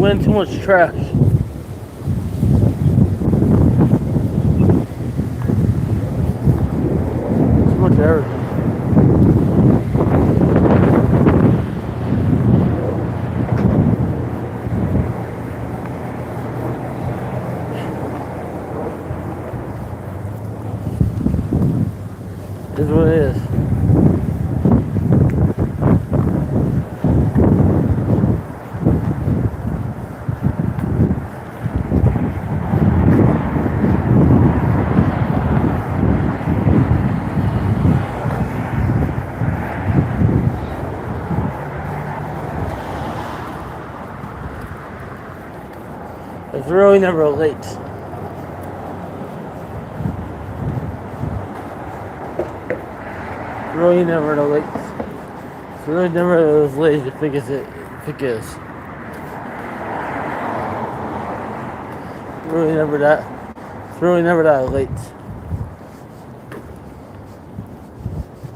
way too much trash. Too much everything. Is what it is. It's really never late. Really never late. It's really never as late as you think it is. Really never that. It's really never that late.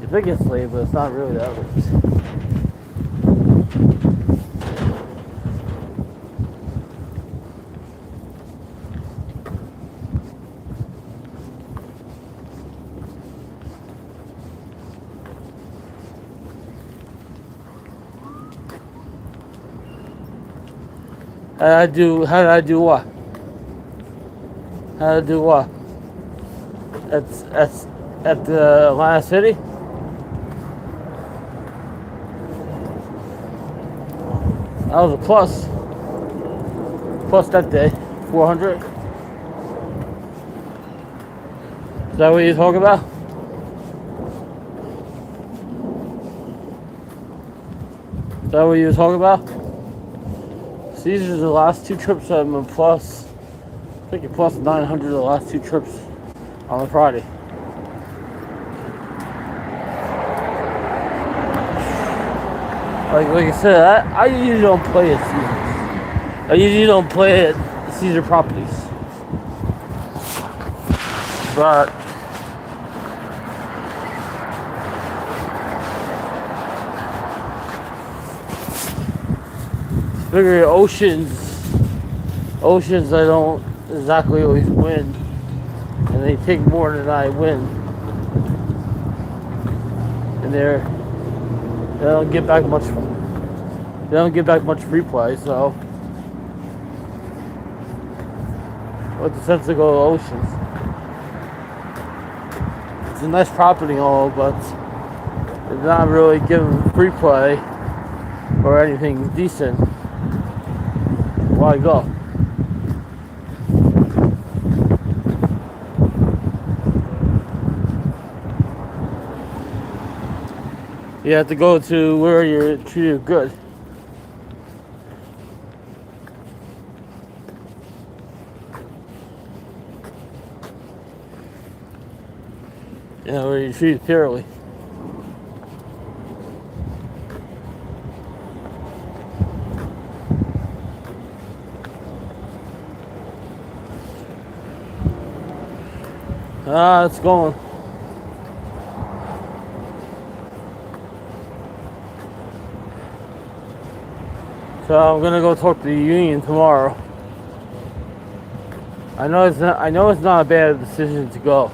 You think it's late, but it's not really that late. How did I do what? How to do what? At the Atlanta City? That was a plus. Plus that day. 400. Is that what you're talking about? Is that what you were talking about? So these are the last two trips I'm in plus. I think you're plus 900 the last two trips on the Friday. Like I said, I usually don't play at Caesars. I usually don't play at Caesar properties. But figure Oceans I don't exactly always win, and they take more than I win, and they don't get back much. They don't get back much free play, so what's the sense to go to Oceans? It's a nice property and all, but it's not really giving free play or anything decent. Why go? You have to go to where you're treated good. You know, where you're treated fairly. It's going. So I'm gonna go talk to the union tomorrow. I know it's not a bad decision to go,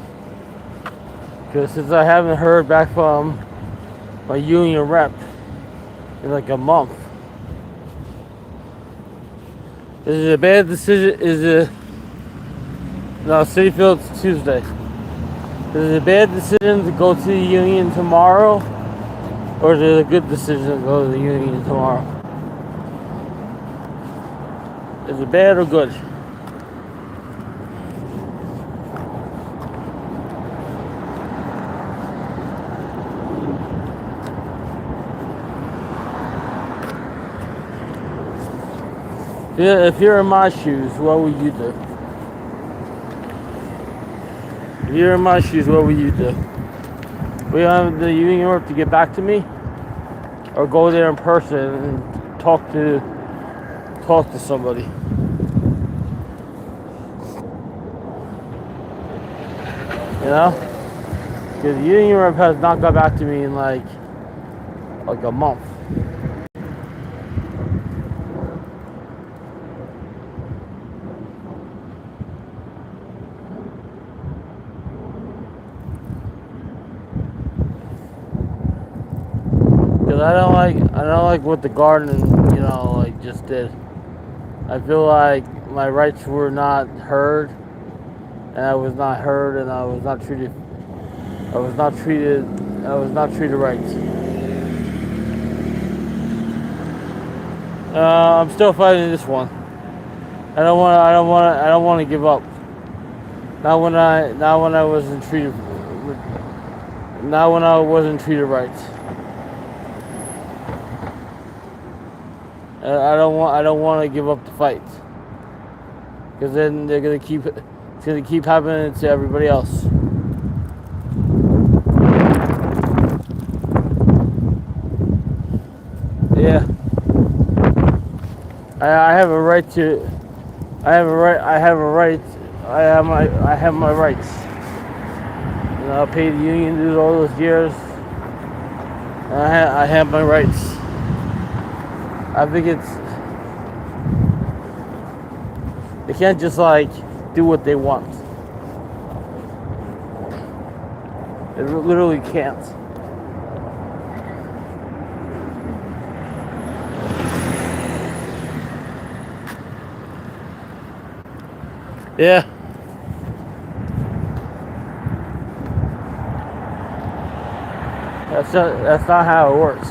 because since I haven't heard back from my union rep in like a month. Is it a bad decision? No, Citi Field's Tuesday. Is it a bad decision to go to the union tomorrow, or is it a good decision to go to the union tomorrow? Is it bad or good? Yeah, if you're in my shoes, what would you do? If you're in my shoes, what would you do? Will you have the union rep to get back to me, or go there in person and talk to somebody? You know, because the union rep has not got back to me in like a month. Because I don't like what the garden, like just did. I feel like my rights were not heard, and I was not heard, and I was not treated. I was not treated. I was not treated right. I'm still fighting this one. I don't want. I don't want. I don't want to give up. Not when I wasn't treated. Not when I wasn't treated right. I don't want to give up the fight. Because then they're gonna keep. It's gonna keep happening to everybody else. Yeah. I have a right to. I have a right. I have a right. I have my rights. I paid the union dues all those years. And I have my rights. I think they can't just like do what they want. They literally can't. Yeah. That's not how it works.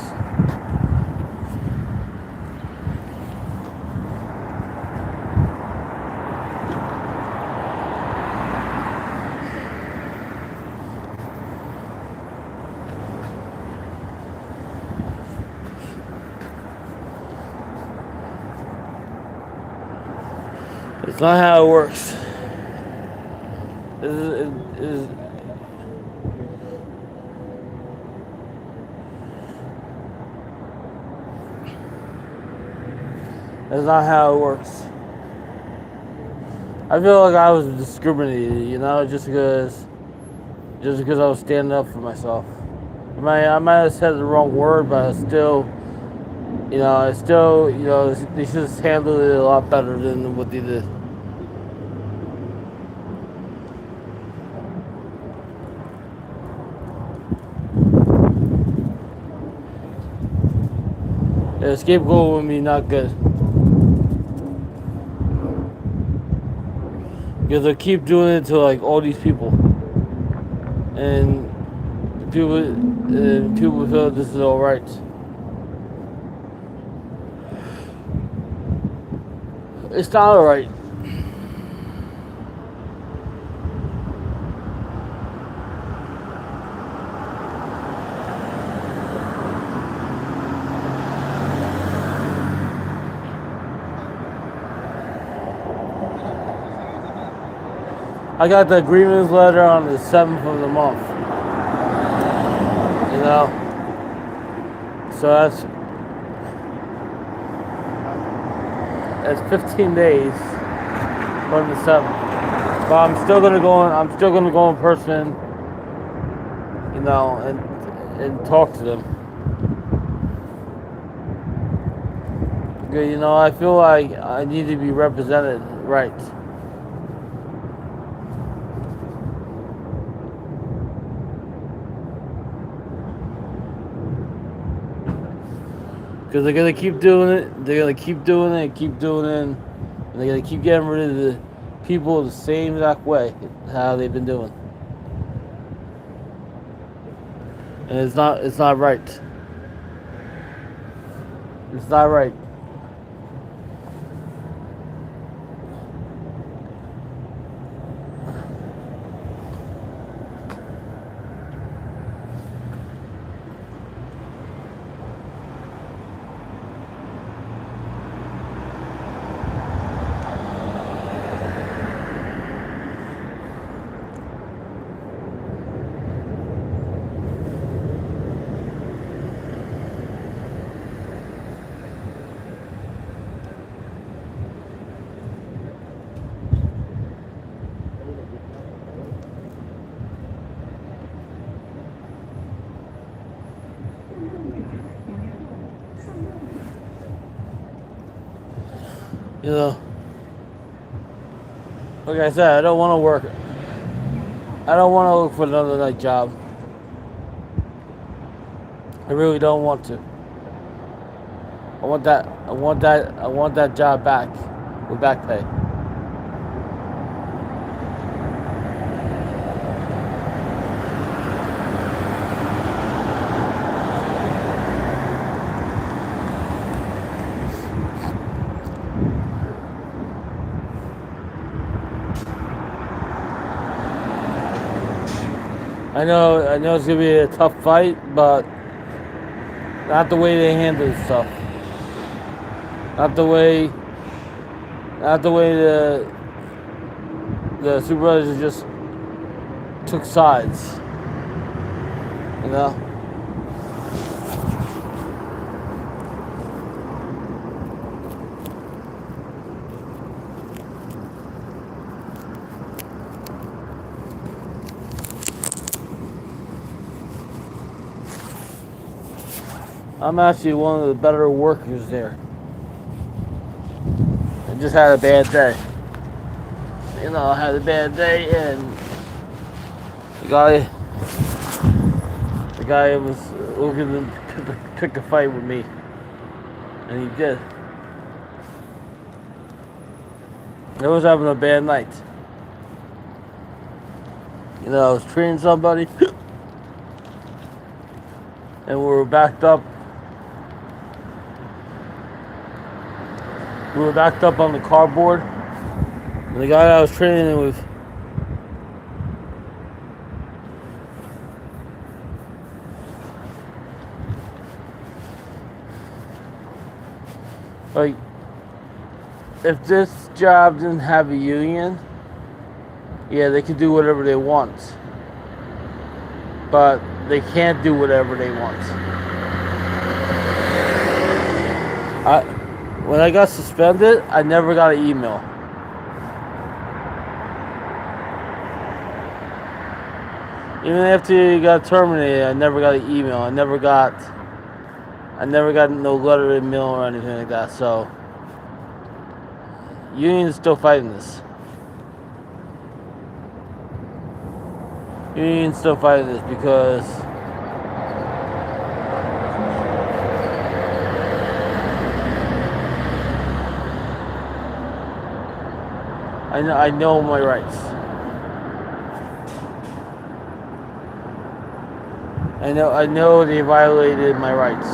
It's not how it works. That's not how it works. I feel like I was discriminated, just because I was standing up for myself. I might have said the wrong word, but they should have handled it a lot better than what they did. Yeah, scapegoat would be not good. Because they keep doing it to like all these people, and people feel this is all right. It's not all right. I got the agreements letter on the 7th of the month. So that's 15 days from the 7th. But I'm still gonna go in person, and talk to them. Because, I feel like I need to be represented right. Because they're going to keep doing it. They're going to keep doing it and keep doing it. And they're going to keep getting rid of the people the same exact way how they've been doing. And it's not right. It's not right. Like I said, I don't want to work. I don't want to look for another night job. I really don't want to. I want that. I want that. I want that job back with back pay. I know it's gonna be a tough fight, but not the way they handle stuff. Not the way. Not the way the supervisors just took sides. You know. I'm actually one of the better workers there. I just had a bad day. You know, I had a bad day, and the guy was looking to pick a fight with me, and he did. I was having a bad night. You know, I was treating somebody, and we were backed up. We were backed up on the cardboard. And the guy that I was training with, like, if this job didn't have a union, yeah, they could do whatever they want. But they can't do whatever they want. When I got suspended, I never got an email. Even after you got terminated, I never got an email. I never got no letter in mail or anything like that. So, union's still fighting this. Union's still fighting this because I know my rights. I know they violated my rights.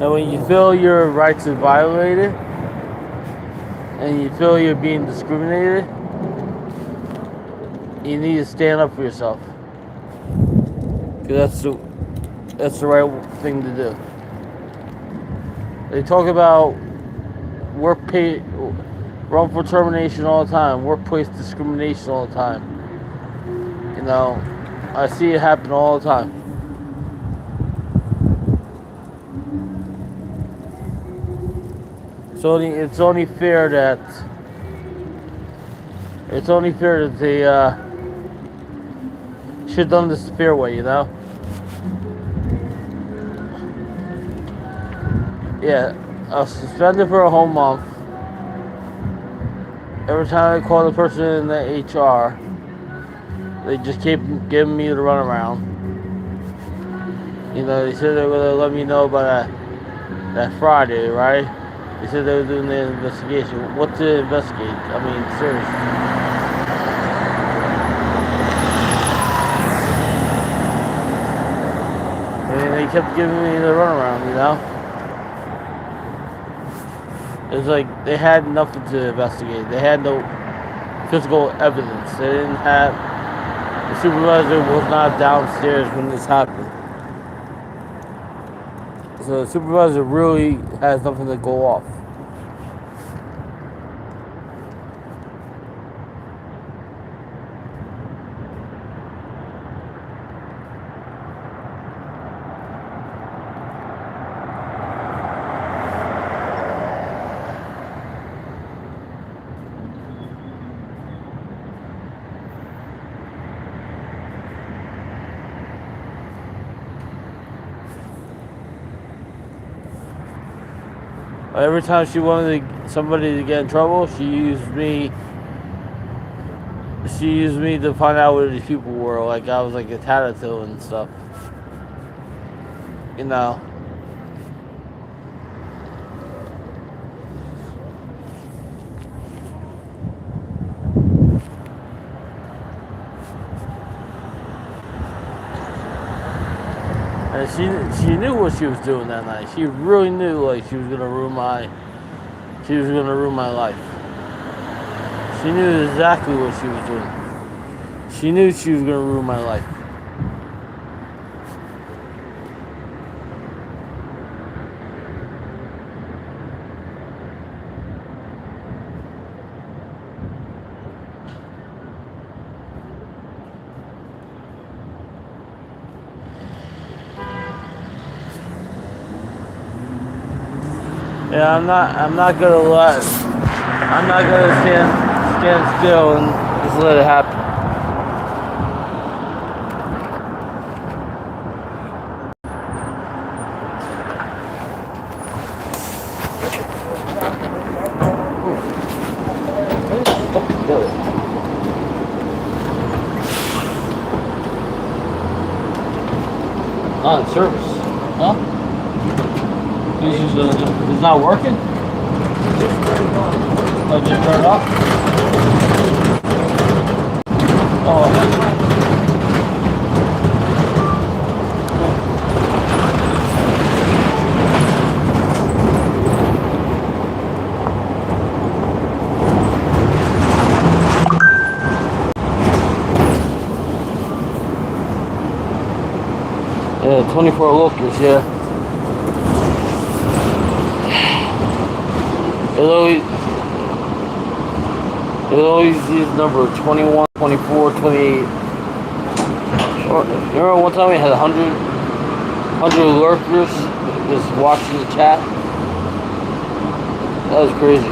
And when you feel your rights are violated and you feel you're being discriminated, you need to stand up for yourself. Because that's the right thing to do. They talk about wrongful termination all the time, workplace discrimination all the time. You know, I see it happen all the time. It's only fair that they should have done this the fair way, you know? Yeah, I was suspended for a whole month. Every time I called the person in the HR, they just kept giving me the runaround. You know, they said they were going to let me know by that Friday, right? They said they were doing the investigation. What to investigate? I mean, seriously. And they kept giving me the runaround, you know? It's like they had nothing to investigate. They had no physical evidence. They didn't have... The supervisor was not downstairs when this happened. So the supervisor really has nothing to go off. Every time she wanted somebody to get in trouble, she used me she used me to find out where these people were. Like I was like a tattletale and stuff. You know. And she knew what she was doing that night. She really knew like she was gonna ruin my life. She knew exactly what she was doing. She knew she was gonna ruin my life. Yeah, I'm not gonna stand still and just let it happen. On service, huh? It's not working. I just turned it off. Oh. Yeah, 24 locals, yeah. It always is number 21, 24, 28. Remember one time we had 100 lurkers just watching the chat? That was crazy.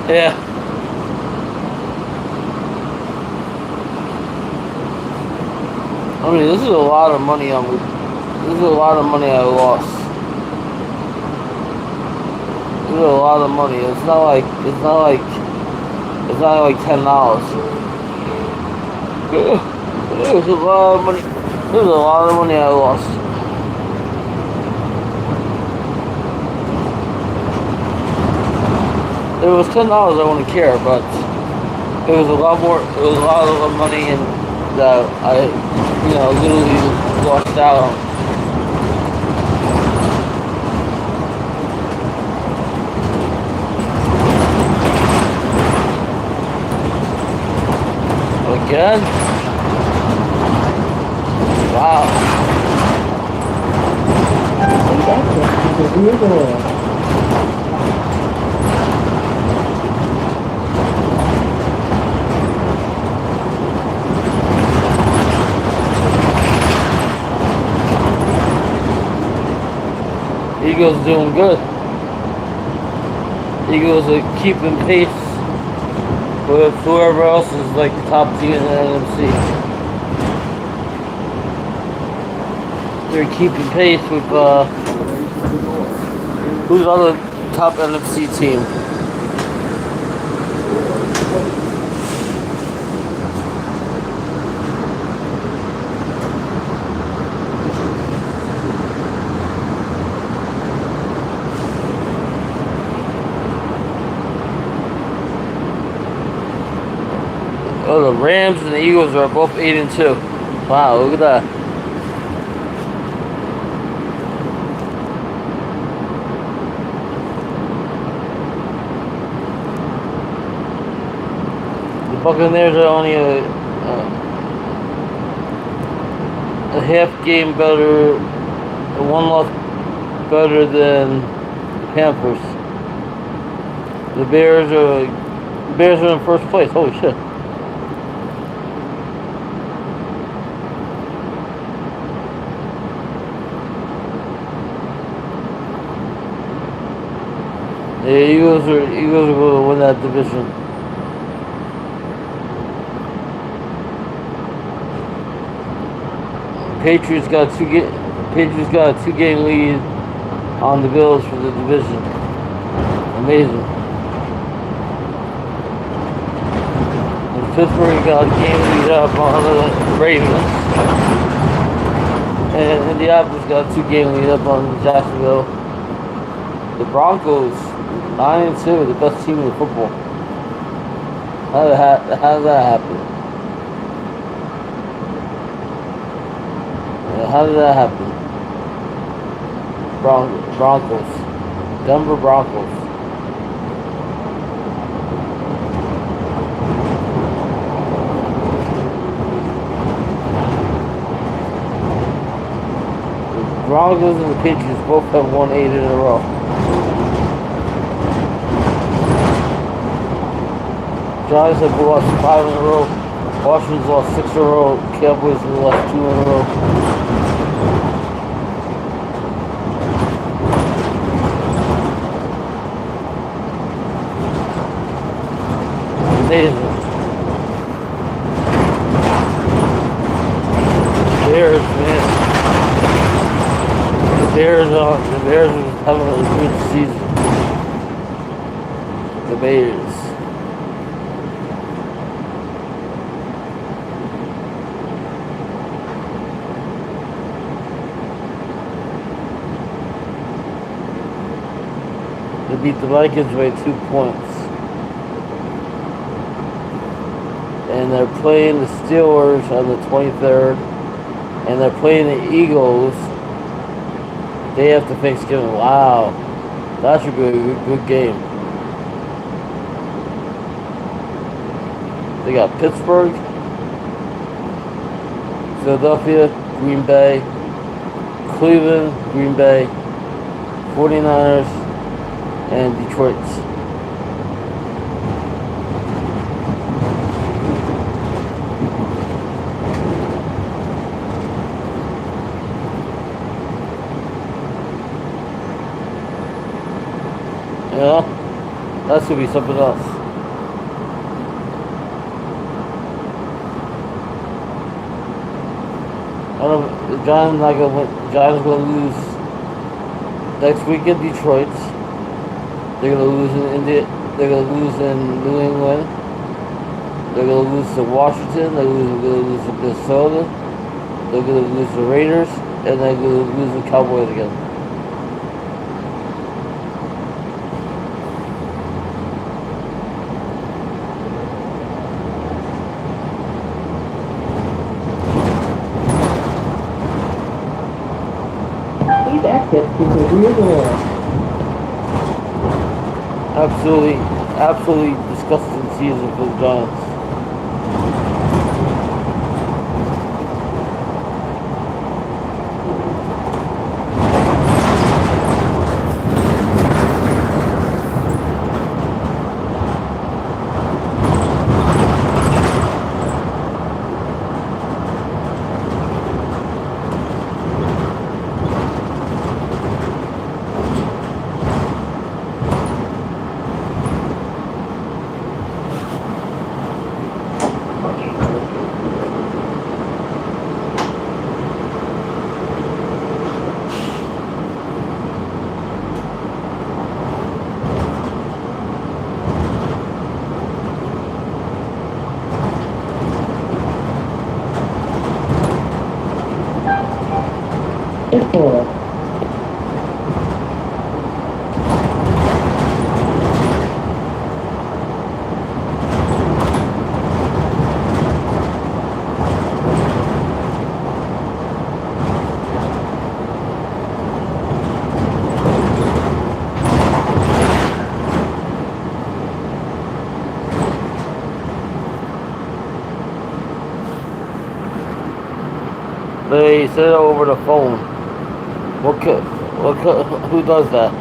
Yeah. I mean, this is a lot of money I lost. This is a lot of money. It's not like $10. It was a lot of money. There's a lot of money I lost. If it was $10, I wouldn't care, but it was a lot more. It was a lot of money and that I, literally lost out on. Again? Wow. Eagles doing good. Eagles are keeping pace with whoever else is like the top team in the NFC. They're keeping pace with who's the other top NFC team? Oh, the Rams and the Eagles are both 8-2. Wow, look at that. The Buccaneers are only a half game better, one loss better than the Panthers. The Bears are in first place. Holy shit. The Eagles are going to win that division. Patriots got Patriots got a 2-game lead on the Bills for the division. Amazing. And Pittsburgh got a game lead up on the Ravens. And Indianapolis got a 2-game lead up on Jacksonville. The Broncos, 9-2, the best team in football. How did that happen? How did that happen? Broncos. Denver Broncos. The Broncos and the Patriots both have won 8 in a row. Giants have lost 5 in a row. Washington's lost 6 in a row. Cowboys have lost 2 in a row. Amazing. Bears, man. The Bears are having a good season. The Bears. They beat the Vikings by 2 points. And they're playing the Steelers on the 23rd. And they're playing the Eagles day after Thanksgiving. Wow. That should be a good game. They got Pittsburgh, Philadelphia, Green Bay, Cleveland, Green Bay, 49ers, and Detroit. Yeah, that should be something else. I don't know, the Giants not gonna win. Giants gonna lose next week in Detroit. They're gonna lose in India. They're gonna lose in New England. They're gonna lose to Washington. They're gonna lose to Minnesota. They're gonna lose to Raiders, and they're gonna lose the Cowboys again. Please exit to the rear door. Absolutely disgusting season for the Giants. Four. They said it over the phone. Who does that?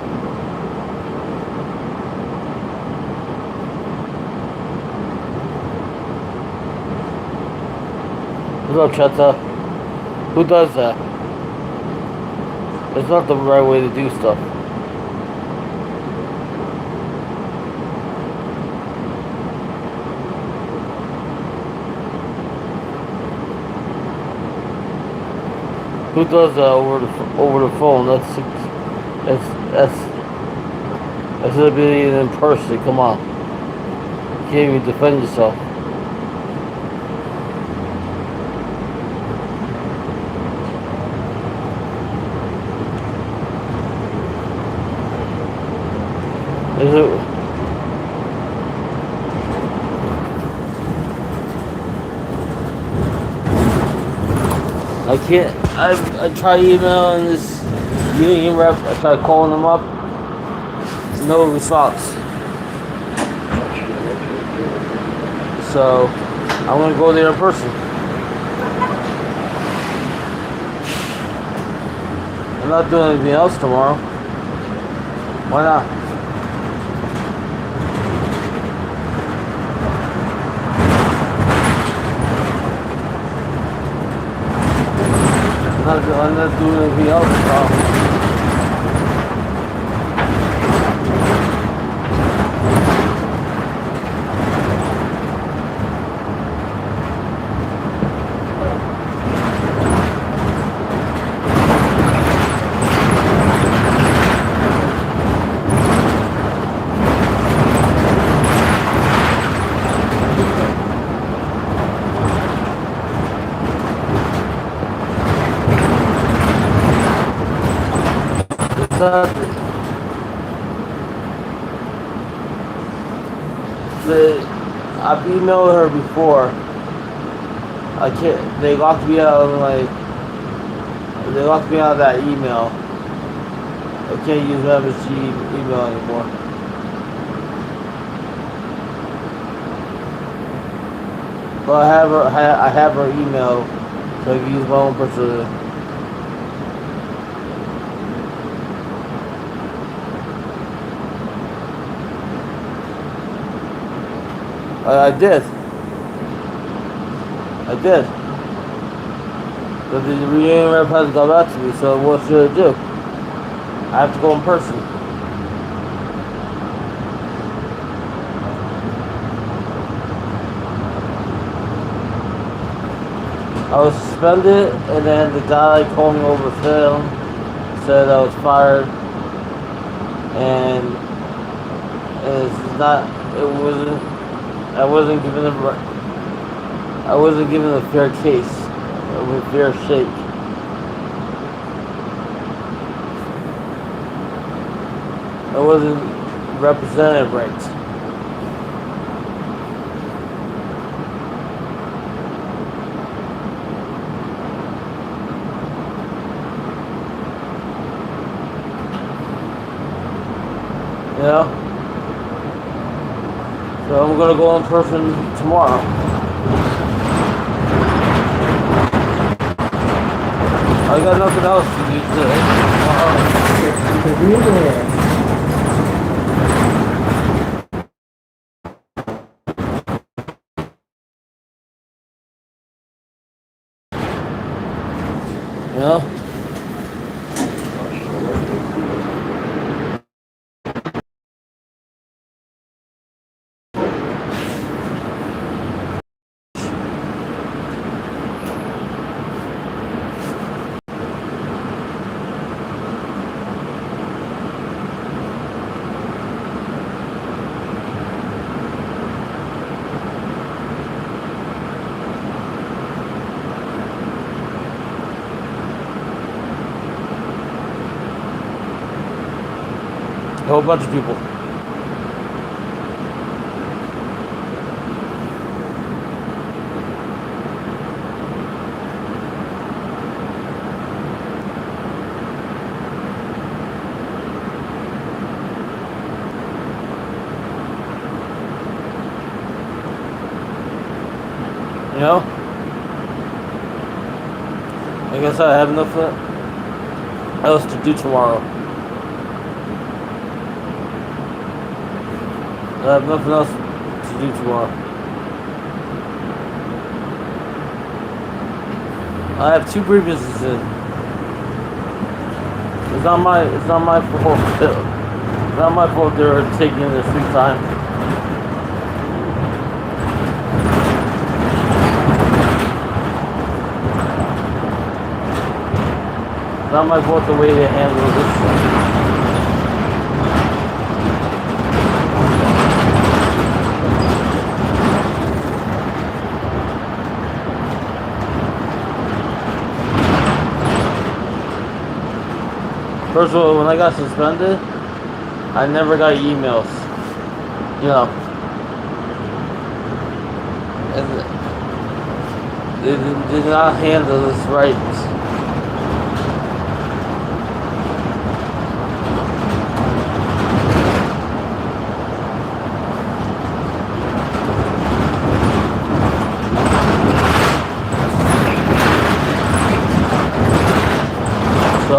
What's up, Cheta? Who does that? It's not the right way to do stuff. Who does that over the phone? That's not being in person. Come on, you can't even defend yourself. Is it? I can't. I tried emailing this union rep. I tried calling him up. No response. So I'm gonna go there in person. I'm not doing anything else tomorrow. Why not? I'm not doing anything else tomorrow. I've emailed her before. I can't. They locked me out of They locked me out of that email. I can't use MSG email anymore. But I have her email, so I can use my own personal. I did. But the reunion rep hasn't got back to me, so what should I do? I have to go in person. I was suspended, and then the guy called me over the phone, said I was fired, and it's not. It wasn't. I wasn't given a fair case, a fair shake. I wasn't represented right. You know? So I'm gonna go in person tomorrow. I got nothing else to do today. The rear door. You know? A whole bunch of people. You know? I guess I have nothing else to do tomorrow. I have nothing else to do tomorrow. I have 2 grievances in. It's not my fault. It's not my fault they're taking their sweet time. not my fault the way they handle this. First of all, when I got suspended, I never got emails. You know, and they did not handle this right. So.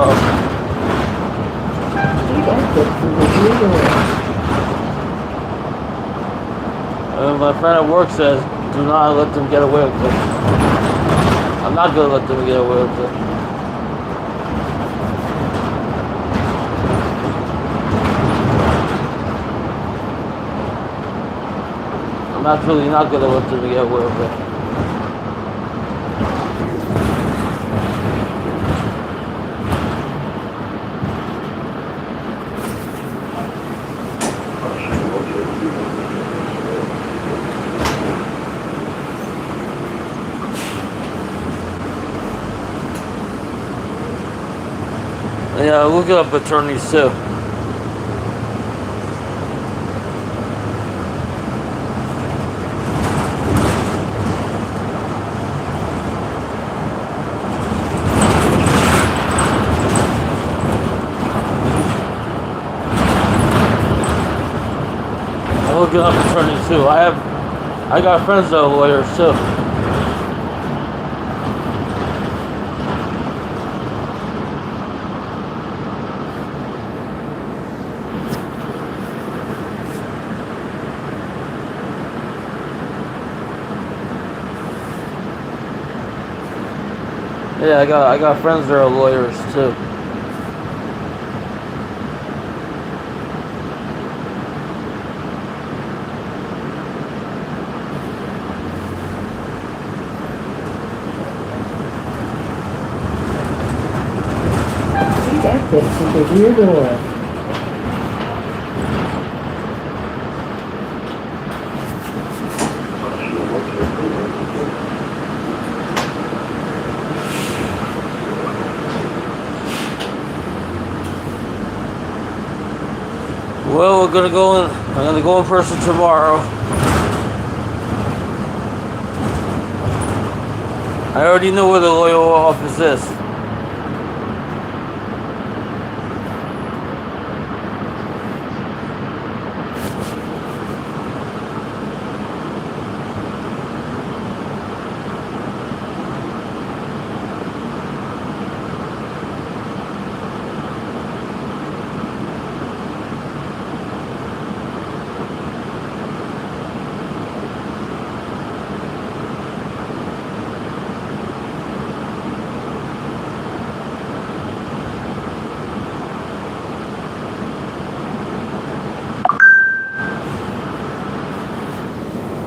My friend at work says, do not let them get away with it. I'm not going to let them get away with it. I'm actually not going to let them get away with it. Yeah, look up attorneys too. I'm looking up attorneys too. I got friends that are lawyers too. Yeah, I got friends that are lawyers too. Exit to the rear door. Well, we're gonna go in. I'm gonna go in person tomorrow. I already know where the Loyola office is.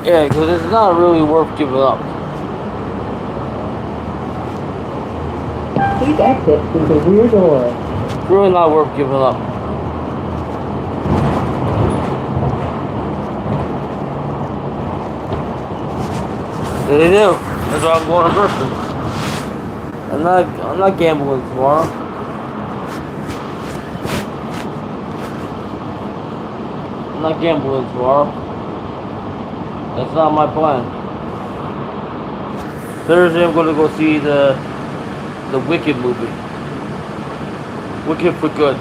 Yeah, because it's not really worth giving up. Please exit through the rear door. It's really not worth giving up. They do. That's why I'm going in person. I'm not gambling tomorrow. I'm not gambling tomorrow. That's not my plan. Thursday I'm gonna go see the Wicked movie. Wicked for Good.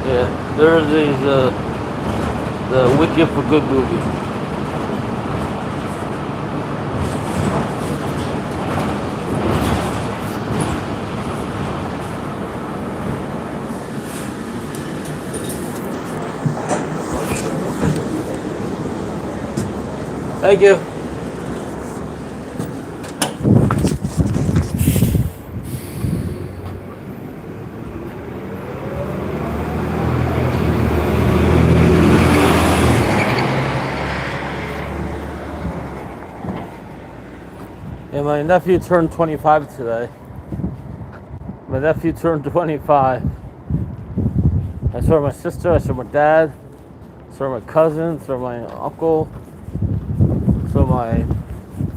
Yeah, Thursday's the Wicked for Good movie. Thank you. And my nephew turned 25 today. My nephew turned 25. I saw my sister, I saw my dad, I saw my cousin, I saw my uncle, I saw my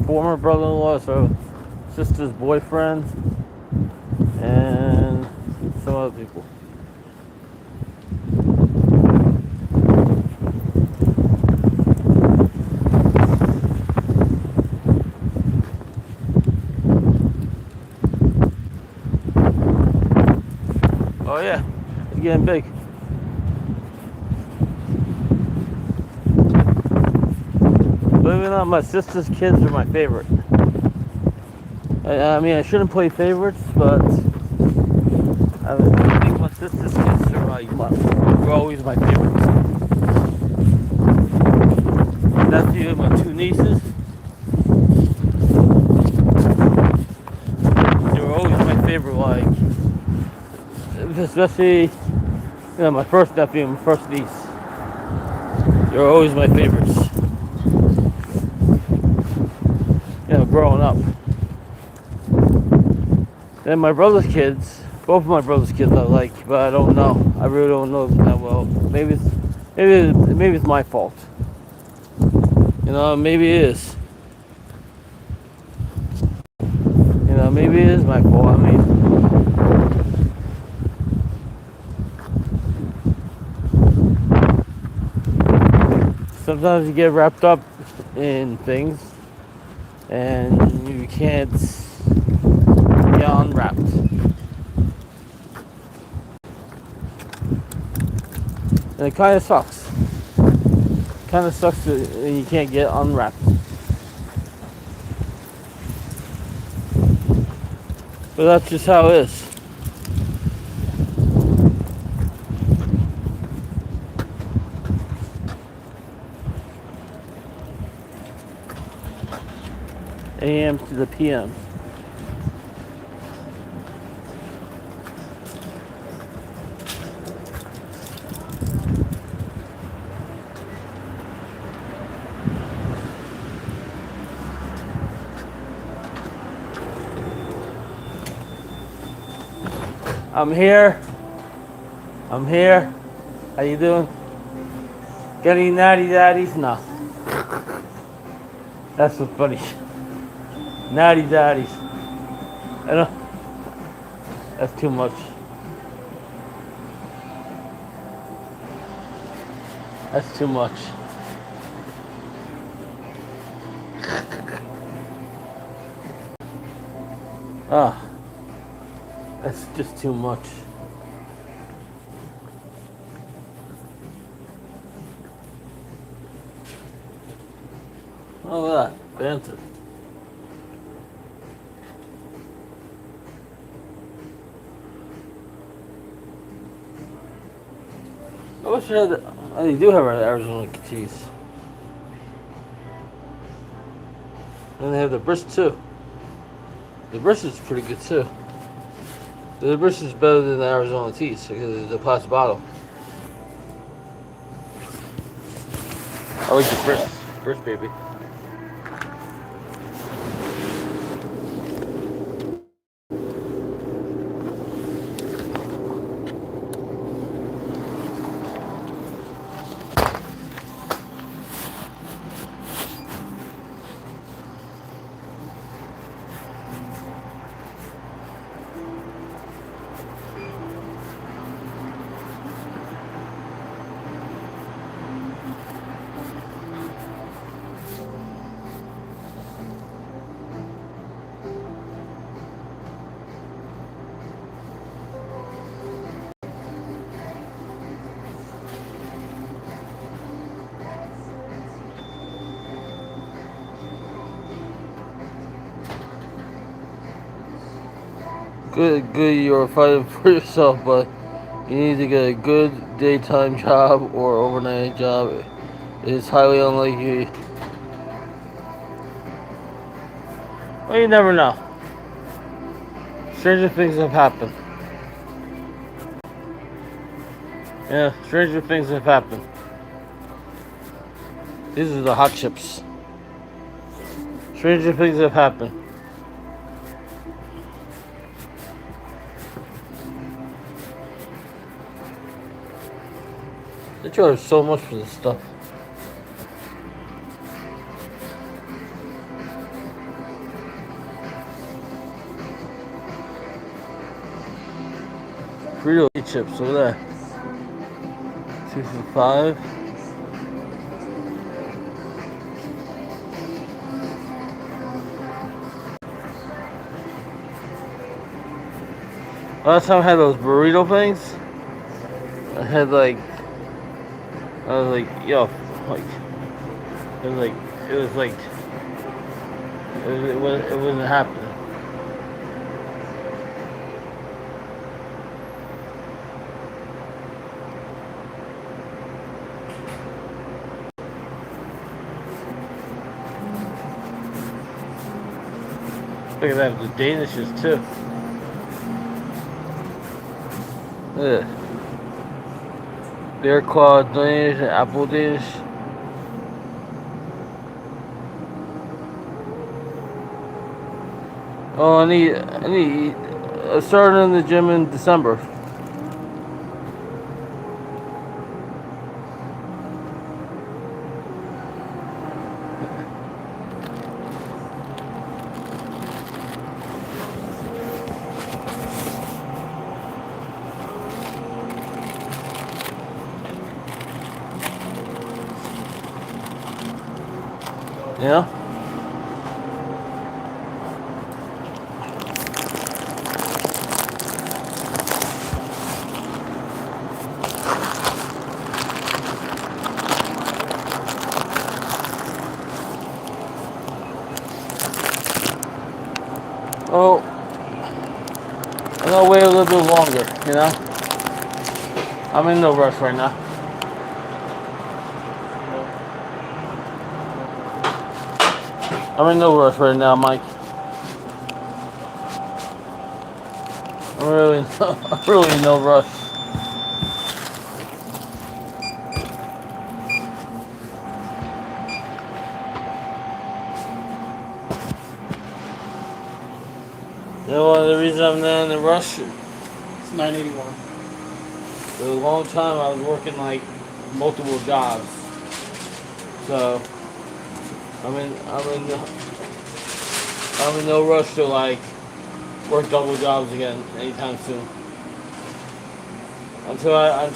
former brother-in-law, I saw my sister's boyfriend, and some other people. Oh yeah, it's getting big. Believe it or not, my sister's kids are my favorite. I mean, I shouldn't play favorites, but I think my sister's kids are always my favorites. My nephew and my two nieces, they were always my favorite, like, especially, my first nephew and my first niece. They were always my favorites. Growing up. Then my brother's kids, both of my brother's kids I like, but I don't know. I really don't know them that well. Maybe it's my fault. Maybe it is. Maybe it is my fault. I mean, sometimes you get wrapped up in things and you can't get unwrapped. And it kind of sucks. Kind of sucks that you can't get unwrapped. But that's just how it is. AM to the PM. I'm here. How you doing? Got any natty daddies? No. That's so funny. Natty daddies. I know. That's too much. That's too much. That's just too much. Oh, look at that. Banter. I wish I had. They do have Arizona teas. And they have the Brisk too. The Brisk is pretty good too. The Brisk is better than the Arizona teas because of the plastic bottle. I like the Brisk baby. Good, you're fighting for yourself, but you need to get a good daytime job or overnight job. It's highly unlikely. Well, you never know. Stranger things have happened. Yeah, stranger things have happened. These are the hot chips. Stranger things have happened. charge so much for this stuff. Frito chips over there. 2 for $5. Last time I had those burrito things, I was like, yo, like, it wasn't happening. Look at that, the Danishes too. Ugh. Bear Claw Danish and Apple Danish. Oh, I need starting in the gym in December. Yeah. Oh, I'm gonna wait a little bit longer, you know? I'm in no rush right now. I'm in no rush right now, Mike. I'm really in no rush. You know, the reason I'm not in a rush? It's 981. For a long time, I was working like multiple jobs, so I'm in no rush to like work double jobs again anytime soon. Until I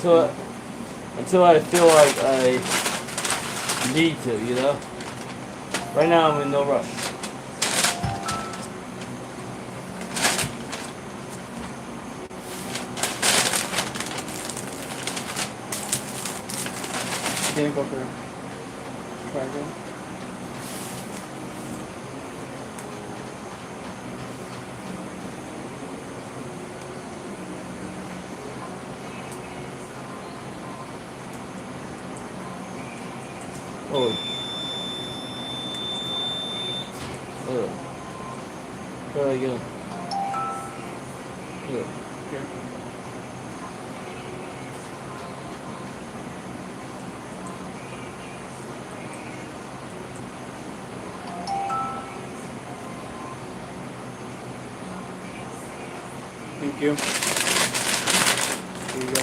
feel like I need to, you know. Right now, I'm in no rush. Can't go for triangle. Oh. Try again. Here. Thank you. Here you go.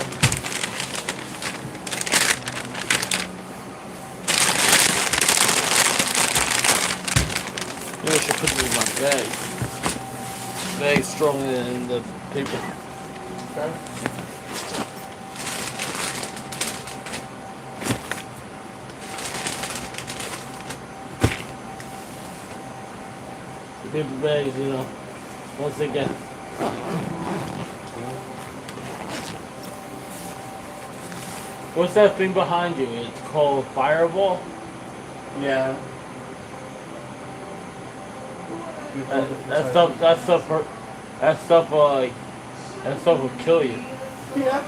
Maybe I should put this in my bag. Bag's stronger than the paper. Okay. The paper bags, you know, once they get. What's that thing behind you? It's called Fireball? Yeah. That stuff will kill you. Yeah.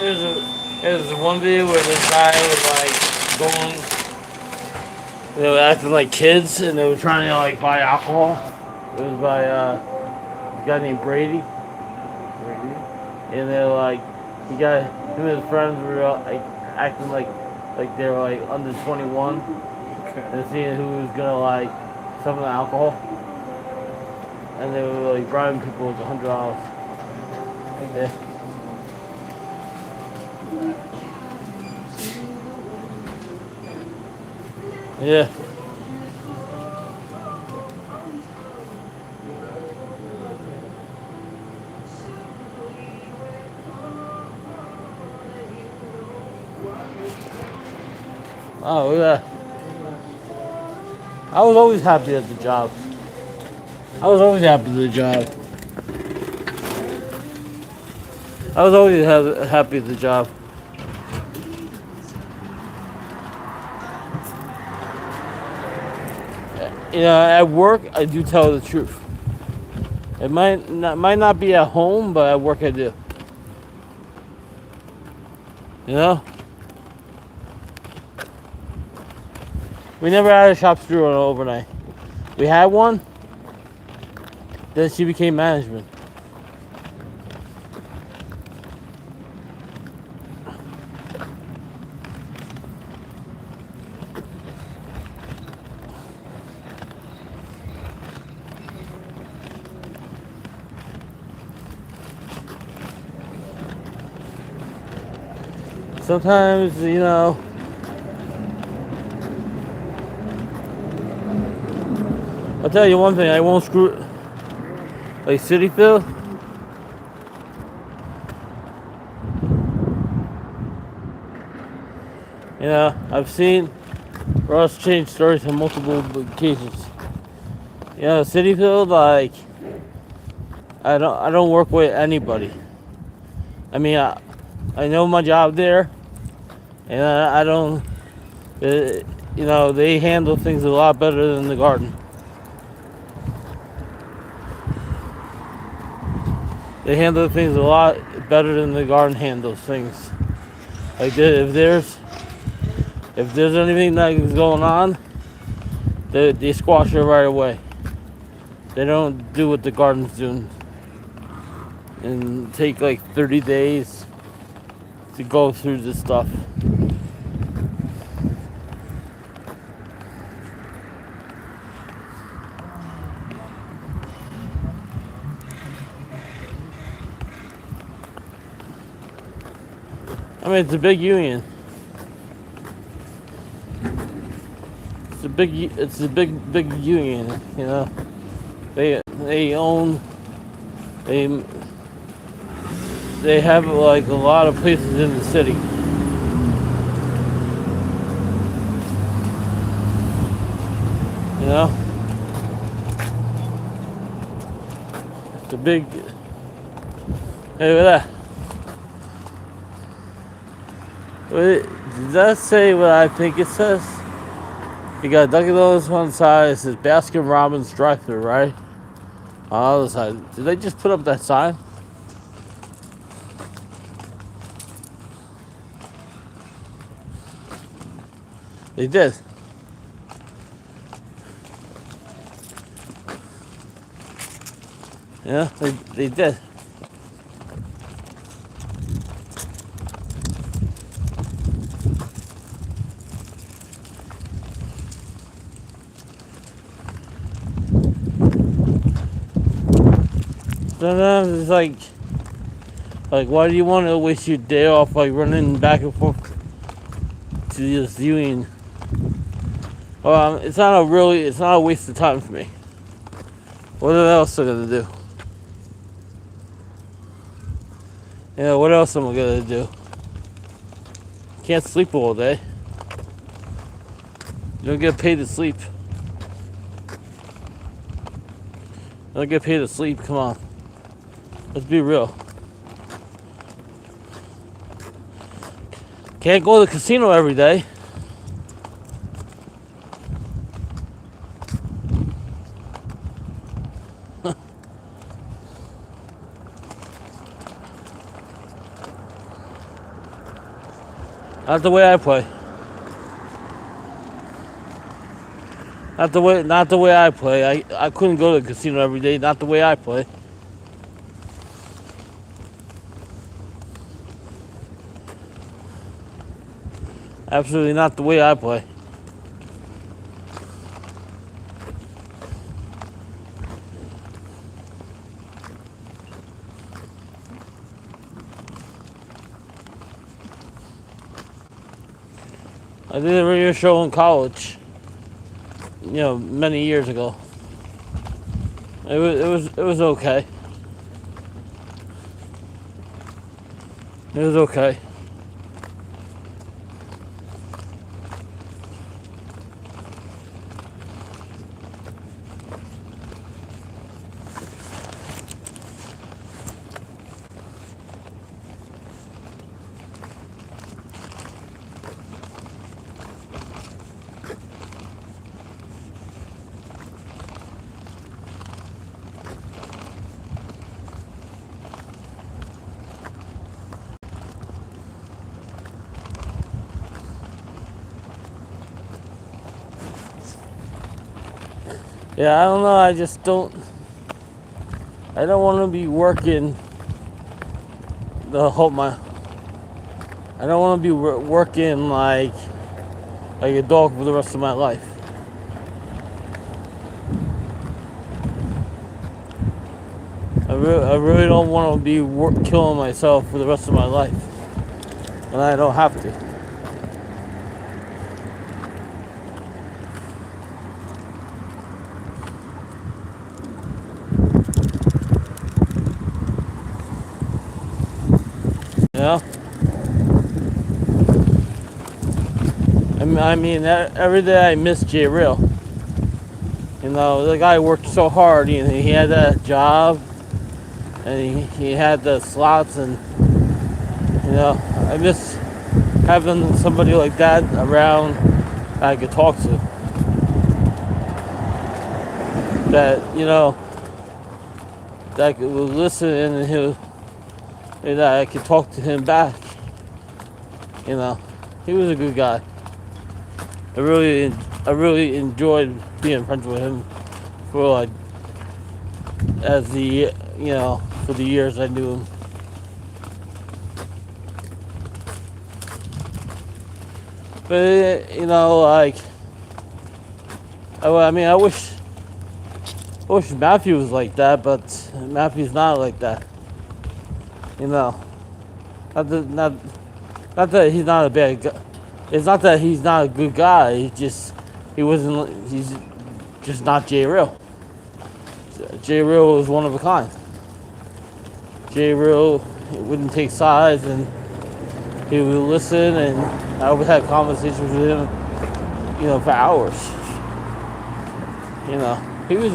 There's one video where this guy was like going, they were acting like kids and they were trying to like buy alcohol. It was by a guy named Brady. And they're like, him and his friends were like acting like they were like under 21 Okay. and seeing who was gonna like some of the alcohol. And they were like bribing people with $100. Yeah. Yeah. Oh yeah. I was always happy at the job. I was always happy at the job. I was always happy at the job. You know, at work I do tell the truth. It might not be at home, but at work I do. You know? We never had a shop steward overnight. We had one, then she became management. Sometimes, you know, I'll tell you one thing, I won't screw like City Phil. You know, I've seen Ross change stories on multiple occasions. You know, City Phil, like I don't work with anybody. I mean, I know my job there, and I don't. You know, they handle things a lot better than the garden. They handle things a lot better than the garden handles things. Like if there's anything that is going on, they squash it right away. They don't do what the garden's doing and take like 30 days to go through this stuff. I mean, it's a big union. It's a big union. You know, they own they have like a lot of places in the city. You know, it's a big. Hey, look at that. Wait, does that say what I think it says? You got Dunkin' Donuts one side, it says Baskin Robbins drive-thru, right? On the other side, did they just put up that sign? They did. Yeah, they did. Sometimes it's like why do you want to waste your day off like running back and forth to this union? It's not a waste of time for me. What else am I gonna do? Yeah, what else am I gonna do? Can't sleep all day. You don't get paid to sleep. You don't get paid to sleep, come on. Let's be real. Can't go to the casino every day. Not the way I play. Not the way I play. I couldn't go to the casino every day. Not the way I play. Absolutely not the way I play. I did a radio show in college, many years ago. It was okay. It was okay. Yeah, I don't know. I just don't. I don't want to be working the whole my. I don't want to be working like a dog for the rest of my life. I really don't want to be killing myself for the rest of my life, and I don't have to. You know? I mean, every day I miss Jay Real. The guy worked so hard. He had that job, and he had the slots, and I miss having somebody like that around that I could talk to. That would listen, and that I could talk to him back. He was a good guy. I really enjoyed being friends with him for for the years I knew him. But I wish Matthew was like that, but Matthew's not like that. Not that he's not a bad guy. It's not that he's not a good guy. He's just not Jay Real. Jay Real was one of a kind. Jay Real wouldn't take sides, and he would listen, and I would have conversations with him, for hours. He was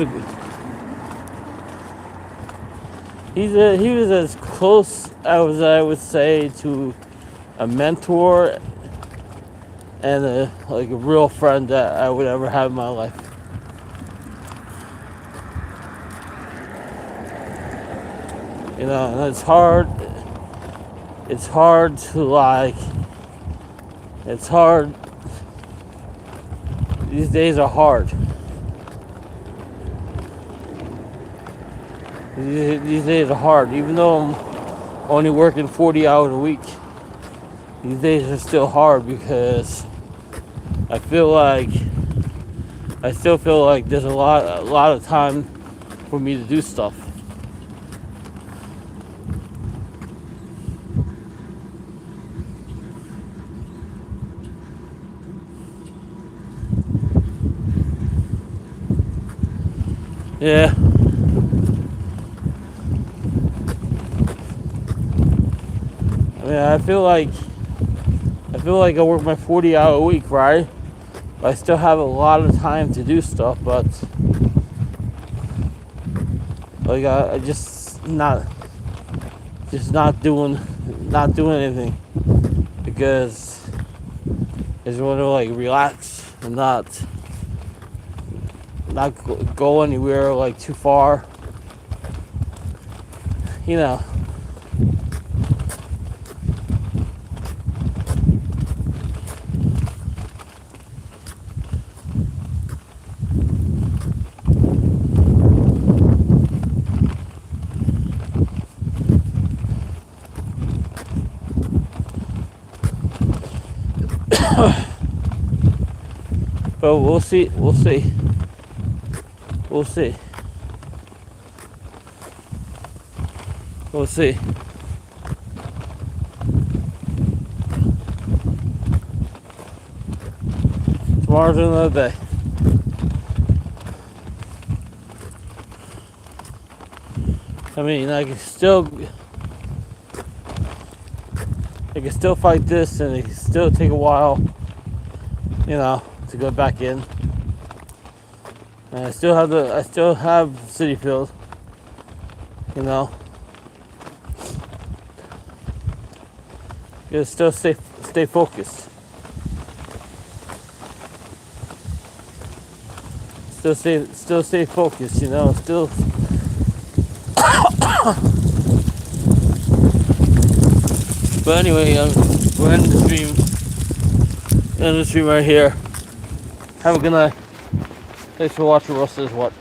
he was as close as I would say to a mentor and a real friend that I would ever have in my life. And it's hard to it's hard. These days are hard. These days are hard, even though I'm only working 40 hours a week. These days are still hard because I still feel like there's a lot of time for me to do stuff. Yeah. I feel like I work my 40-hour week, right? But I still have a lot of time to do stuff, but I just not doing anything because I just want to relax and not go anywhere too far. But we'll see. Tomorrow's another day. I mean, I can still fight this, and it can still take a while, to go back in. And I still have City Field, Just still stay focused. Still stay focused, still. But anyway, we're ending the stream. End the stream right here. Have a good night. Thanks for watching Russ Says What.